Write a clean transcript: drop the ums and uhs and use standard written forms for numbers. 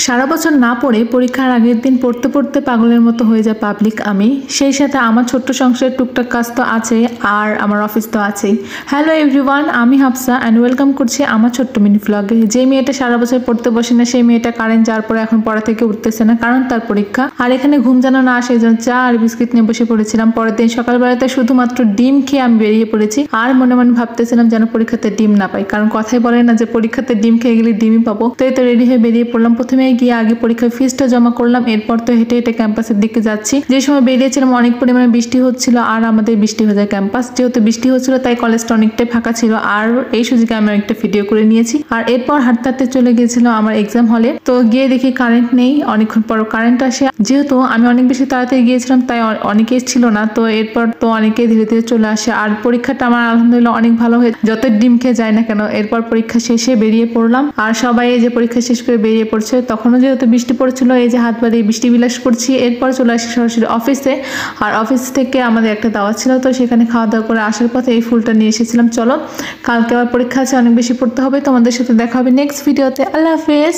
সারা বছর না পড়ে পরীক্ষার আগের দিন পড়তে পড়তে পাগলের মতো হয়ে যায় পাবলিক আমি। সেই সাথে আমার ছোট্ট সংসারের টুকটাক কাজ তো আছেই, আর আমার অফিস তো আছেই। হ্যালো এভরিওয়ান, আমি হাফসা অ্যান্ড ওয়েলকাম করছি আমার ছোট্ট মিনি ব্লগে। যে মেয়েটা সারা বছর পড়তে বসে না, সেই মেয়েটা কারেন্ট যাওয়ার পরে এখন পড়া থেকে উঠতেছে না, কারণ তার পরীক্ষা। আর এখানে ঘুম যেন না আসে, এই জন্য চা আর বিস্কিট নিয়ে বসে পড়েছিলাম। পরের দিন সকালবেলাতে শুধুমাত্র ডিম খেয়ে আমি বেরিয়ে পড়েছি। আর মনে মনে ভাবতেছিলাম যেন পরীক্ষাতে ডিম না পাই, কারণ কথাই বলে না যে পরীক্ষাতে ডিম খেয়ে গেলে ডিমই পাবো। তো এই তো রেডি হয়ে বেরিয়ে পড়লাম। প্রথমে গিয়ে আগে পরীক্ষার ফিসটা জমা করলাম, এরপর তো হেঁটে হেঁটে ক্যাম্পাসের দিকে যাচ্ছি। যে সময় বেরিয়েছিলাম অনেক পরিমাণে বৃষ্টি হচ্ছিল, আর আমাদের বৃষ্টি হয়ে যায় ক্যাম্পাস। যেহেতু বৃষ্টি হচ্ছিল তাই কলেজটা অনেকটাই ফাঁকা ছিল, আর এই সুযোগে আমি একটা ভিডিও করে নিয়েছি। আর এরপর হাঁটতে হাঁটতে চলে গিয়েছিল আমার এক্সাম হলে। তো গিয়ে দেখি কারেন্ট নেই, অনেকক্ষণ পর কারেন্ট আসে। যেহেতু আমি অনেক বেশি তাড়াতাড়ি গিয়েছিলাম তাই অনেকেই ছিল না, তো এরপর তো অনেকেই ধীরে ধীরে চলে আসে। আর পরীক্ষাটা আমার আলহামদুলিল্লাহ অনেক ভালো হয়ে, যত ডিম খেয়ে যায় না কেন। এরপর পরীক্ষা শেষে বেরিয়ে পড়লাম, আর সবাই এই যে পরীক্ষা শেষ করে বেরিয়ে পড়ছে। তখনও যেহেতু বৃষ্টি পড়ছিল, এই যে হাত বাড়িয়ে বৃষ্টি বিলাস করছি। এরপর চলে আসি সরাসরি অফিসে। আর অফিস থেকে আমাদের একটা দাওয়াত ছিল, তো সেখানে খাওয়া দাওয়া করে আসার পথে এই ফুলটা নিয়ে এসেছিলাম। চলো, কালকে আবার পরীক্ষা আছে, অনেক বেশি পড়তে হবে। তোমাদের সাথে দেখা হবে নেক্সট ভিডিওতে। আল্লাহ হাফেজ।